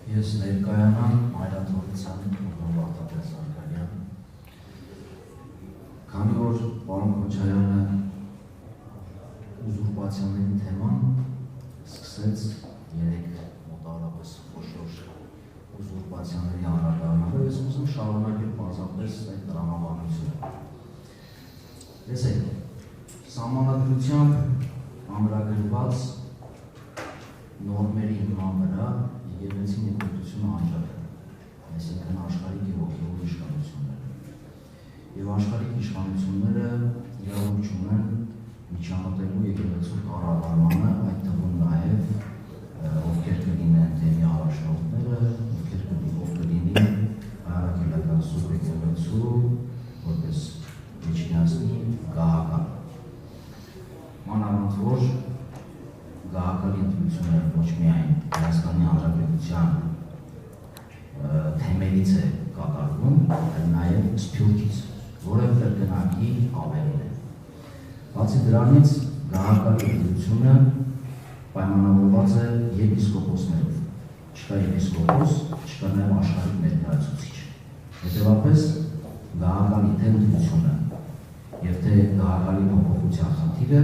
Ես ներկայանամ Այլաթորության Վարդապետ Զարգարյան, քանի որ պարոն Քոչարյանը ուզուրպացիաների թեման սկսեց երեք մոտավորապես խոշոր ուզուրպացիաների անդրադառնալով, ես ուզում շարունակել պարզապես այդ տրամաբանությունը։ Տեսեք, սահմանադրությամբ ամրագրված նորմերի հիման վրա եկեղեցին երկրությունը անջատ է, այսինքն աշխարհիկ եւ հոգեոր իշխանությունները։ Եվ աշխարհիկ իշխանությունները իրավունք ունեն միջամտելու եկեղեցու կառավարմանը, այդ թվում նաեւ ովքեր կլինեն թեմի առաջնորդները, ովքեր կլինի հայրաքելական սուրբ եկեղեցու որպես միջինասնի գահական։ Մանավանդ որ գահակալի ընտրությունը ոչ միայն Հայաստանի Հանրապետության թեմերից է կատարվում, այլ նաև Սփյուռքից, որը կրկնակի ավելին է։ Բացի դրանից գահակալի ընտրությունը պայմանավորված է եպիսկոպոսներով։ Չկա եպիսկոպոս, չկա նաև աշխարհիկ ներկայացուցիչ։ Հետևաբար գահակալի թե ընտրությունը եւ թե գահակալի փոփոխության խնդիրը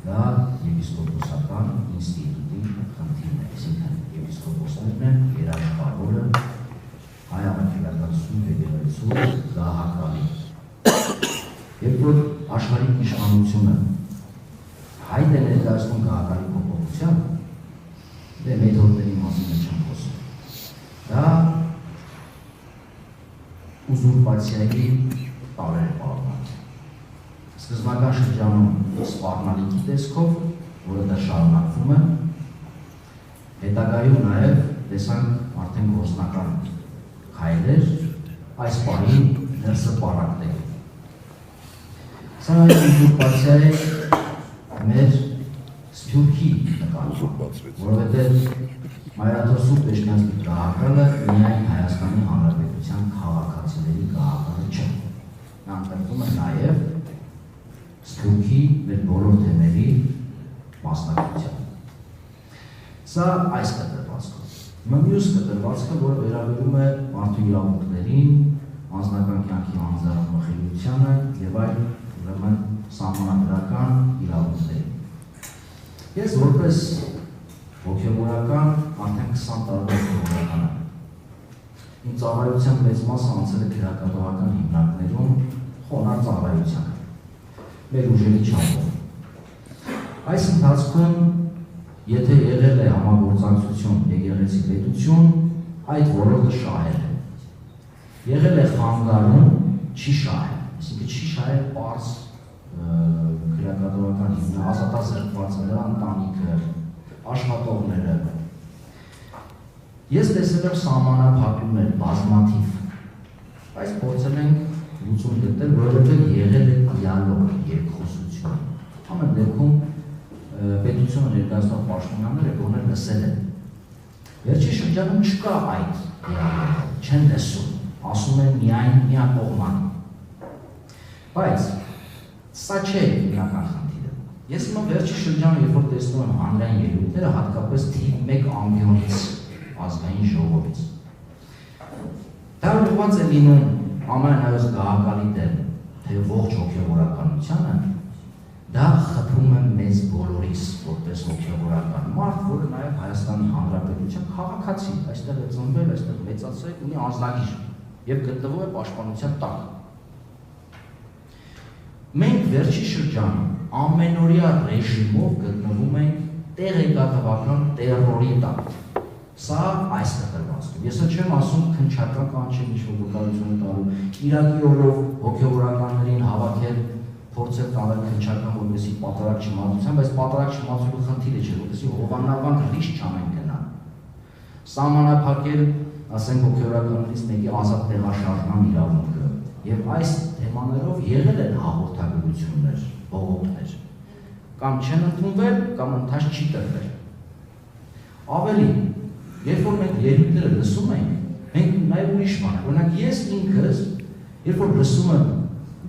դա եպիսկոպոսական ինստիտուտի խնդիրն է, այսինքն եպիսկոպոսներն են երաշխավորը հայ առաքելական սուրբ եկեղեցու գահակալի։ Երբ որ աշխարհիկ իշխանությունը հայտ է ներկայացնում գահակալի փոփոխությանը, դե մեթոդների մասին չեմ խոսում։ Դա ուզուրպացիայի տարեր պարունակում։ Սկզբնական շրջանում սպառնալիքի տեսքով, որը դա շարունակվում է, հետագայում նաև տեսանք արդեն գործնական քայլեր այս պահին ներսպառակտել։ Սա ուզուրպացիա է մեր Սփյուռքի նկատմամբ, որովհետև Մայրաթոր Սուրբ Էջմիածնի գահակալը միայն Հայաստանի Հանրապետության քաղաքացիների գահակալը չէ։ Նա ընտրվում է նաև Սփյուռքի մեր բոլոր թեմերի մասնակցությամբ։ Սա այս կտրվածքով։ Մյուս կտրվածքը, որը վերաբերում է մարդու իրավունքներին, անձնական կյանքի անձնամխելիությանը եւ այլ ուրեմն սահմանադրական իրավունքներին։ Ես որպես հոգեվորական արդեն 20 տարվա հոգեվորական եմ։ Իմ ծառայության մեծ մասը անցել է քրեակատվական հիմնարկներում խոնարհ ծառայության։ Մեր ուժերի չափով։ Այս ընթացքում, եթե եղել է համագործակցություն եկեղեցի պետություն, այդ ոլորտը շահել է։ Եղել է խանգարում, չի շահել, այսինքն չի շահել պարզ քրեակատվական հիմնարկները, ազատազրկվածը, նրա ընտանիքը, աշխատողները։ Ես տեսել եմ սահմանափակումներ բազմաթիվ, բայց փորձել ենք լուծում գտնել, որովհետև եղել է դիալոգ, երկխոսություն։ Ամեն դեպքում պետությունը ներկայացնող պաշտոնյաները գոնե լսել են։ Վերջին շրջանում չկա այդ դիալոգը, չեն լսում, ասում են միայն միակողման։ Բայց սա չէ հիմնական խնդիրը։ Ես հիմա վերջին շրջանում, երբ որ տեսնում եմ հանրային ելույթները, հատկապես թիվ 1 ամբիոնից ազգային ժողովից։ Դա ուղղված է լինում ամենայնայնիվ գահակալի դեմ, թե ողջ հոգևորականությանը, դա խփում է մեզ բոլորիս որպես հոգևորական մարդ, որը նաև Հայաստանի Հանրապետության քաղաքացի, այստեղ է ծնվել, այստեղ մեծացել, ունի անձնագիր եւ գտնվում է պաշտպանության տակ։ Մենք վերջի շրջանում ամենօրյա ռեժիմով գտնվում ենք տեղեկատվական տերորի տակ։ Սա այս կտրվածքով։ Ես չեմ ասում քննչական կանչել ինչ-որ վկայություն տալու, Իրաքի օրով հոգևորականներին հավաքել, փորձել տանել քննչական, որպեսզի պատարակ չմատուցան, բայց պատարակ չմատուցելու խնդիրը չէ, որպեսզի հովանավորական ռիսկ չանեն գնան։ Սահմանափակել, ասենք հոգևորականներից մեկի ազատ տեղաշարժման իրավունքը, եւ այս թեմաներով եղել են հաղորդագրություններ, բողոքներ, կամ չեն ընդունվել, կամ ընդհանուր չի տրվել։ Ավելին, երբ որ մենք ելույթները լսում ենք, մենք նաև ուրիշ բան ենք։ Օրինակ ես ինքս, երբ որ լսում եմ,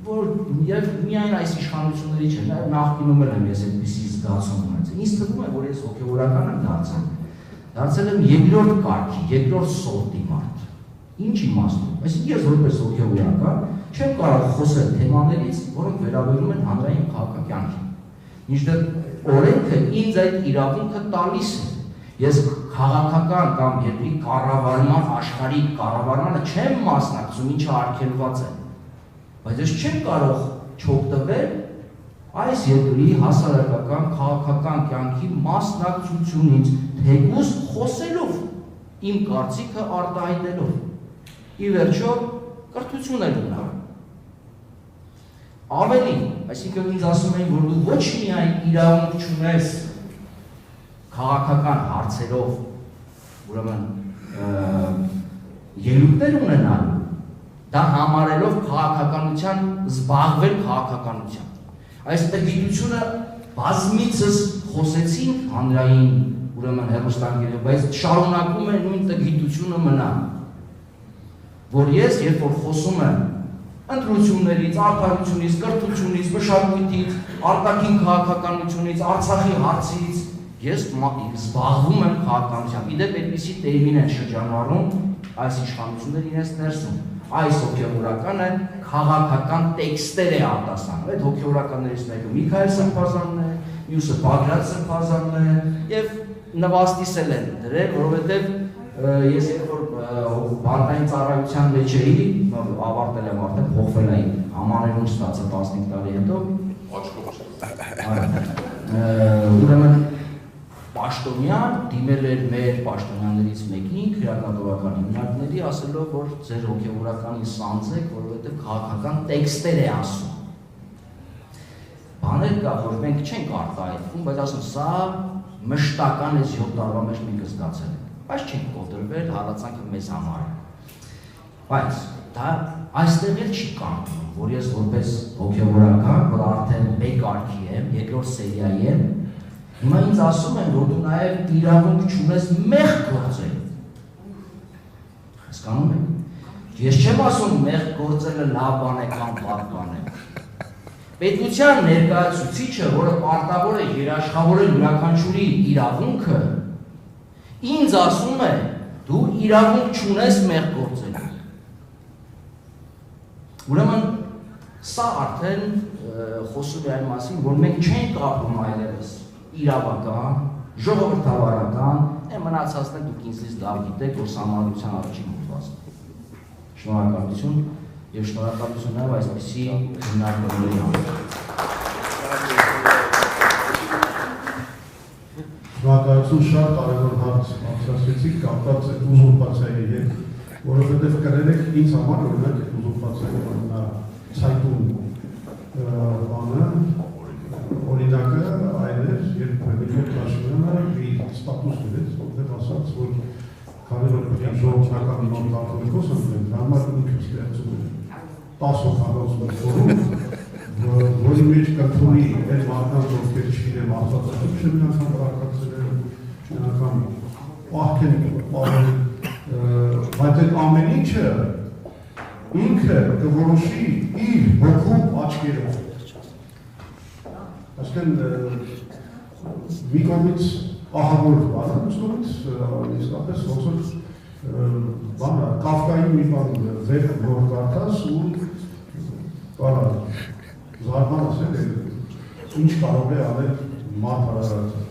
որ եւ միայն այս իշխանությունների չէ, նաև նախկինում եմ ես այդպիսի զգացում ունեցել։ Ինձ թվում է, որ ես հոգեվորական եմ դարձել, դարձել եմ երկրորդ կարգի, երկրորդ սորտի մարդ։ Ինչ իմաստով։ Այսինքն ես որպես հոգևորական չեմ կարող խոսել թեմաներից, որոնք վերաբերում են հանրային քաղաքակյանքին։ Մինչդեռ օրենքը ինձ այդ իրավունքը տալիս է։ Ես քաղաքական կամ երկրի կառավարման, աշխարհի կառավարմանը չեմ մասնակցում, ինչը արգելված է։ Բայց ես չեմ կարող չօգտվել այս երկրի հասարակական, քաղաքական կյանքի մասնակցությունից, թեկուզ խոսելով, իմ կարծիքը արտահայտելով։ Ի վերջո, կրթություն եմ ունենալ։ Ավելին, այսինքն ինձ ասում էին, որ դու ոչ միայն իրավունք չունես քաղաքական հարցերով, ուրեմն ելույթներ ունենալու, դա համարելով քաղաքականության, զբաղվել քաղաքականության։ Այս տգիտությունը բազմիցս խոսեցին հանրային, ուրեմն հեռուստաընկերներով, բայց շարունակում է նույն տգիտությունը մնալ, որ ես, երբ որ խոսում եմ ընտրություններից, արդարությունից, կրթությունից, մշակույթից, արտաքին քաղաքականությունից, Արցախի հարցից, ես զբաղվում եմ քաղաքականությամբ։ Իդեպ այդպիսի տերմին են շրջանառում այս իշխանությունները իրենց ներսում։ Այս հոգևորականը քաղաքական տեքստեր է արտասանում։ Այդ հոգևորականներից մեկը Միքայել Սրբազանն է, մյուսը Բագրատ Սրբազանն է, եւ նվաստիսել են դրել, որովհետեւ ես երբ որ բանտային ծառայության մեջ էի, ավարտել եմ արդեն, փոխվել էի, համաներում ստացա 15 տարի հետո։ Ուրեմն պաշտոնյան դիմել էր մեր պաշտոնյաններից մեկին, քրեակատվական հիմնարկների, ասելով, որ ձեր հոգևորականի սանձ եք, որովհետև քաղաքական տեքստեր է ասում։ Բաներ կա, որ մենք չենք արտահայտվում, բայց ասում, սա մշտական է 7 տարվա մեջ մենք զգացել ենք, բայց չենք կոտրվել, հալածանքը մեզ համար է։ Բայց դա այստեղ էլ չի կանգնում, որ ես որպես հոգևորական, որ արդեն մեկ կարգի եմ, երկրորդ սերիայի եմ, հիմա ինձ ասում են, որ դու նաև իրավունք չունես մեղք գործել։ Հասկանում եք։ Ես չեմ ասում մեղք գործելը լավ բան է կամ վատ բան է։ Պետության ներկայացուցիչը, որը պարտավոր է երաշխավորել յուրաքանչյուրի իրավունքը, ինձ ասում է, դու իրավունք չունես մեղք գործել։ Ուրեմն սա արդեն խոսում է այն մասին, որ մենք չենք ապրում այլևս իրավական, ժողովրդավարական, մնացածն է դուք ինձնից լավ գիտեք, որ սահմանադրության առաջին հոդվածն է։ Շնորհակալություն եւ շնորհակալություն նաեւ այսպիսի քննարկումների համար։ Շնորհակալություն, շատ կարևոր հարց արձակեցիք կապված այդ ուզուրպացիայի հետ, որովհետեւ կներեք ինձ համար օրինակ այդ ուզուրպացիայի ցայտուն բանը օրինակը այն էր, երբ Միքայել Փաշինյանը իր ստատուս դրեց, որտեղ ասաց, որ քանի որ պետք է ժողովրդական նոր կաթոլիկոս ընտրել, համար ինքը ստեղծում է 10 հոգանոց ֆորում, որի մեջ կընդունի այդ մարդկանց, ովքեր չգիտեմ աստվածաշունչ չեն անգամ բռնակացրել, չեն անգամ պահքեն, բայց այդ ամեն ինչը ինքը կորոշի իր հոգու աչքերով։ Այսինքն մի կողմից ահավոր բան, մյուս կողմից իսկապես ոնց որ բանը Կաֆկայի մի բան վեր որ կարդաս ու բանը զարմանաս է ինչ կարող է անել մարդ հարարացը։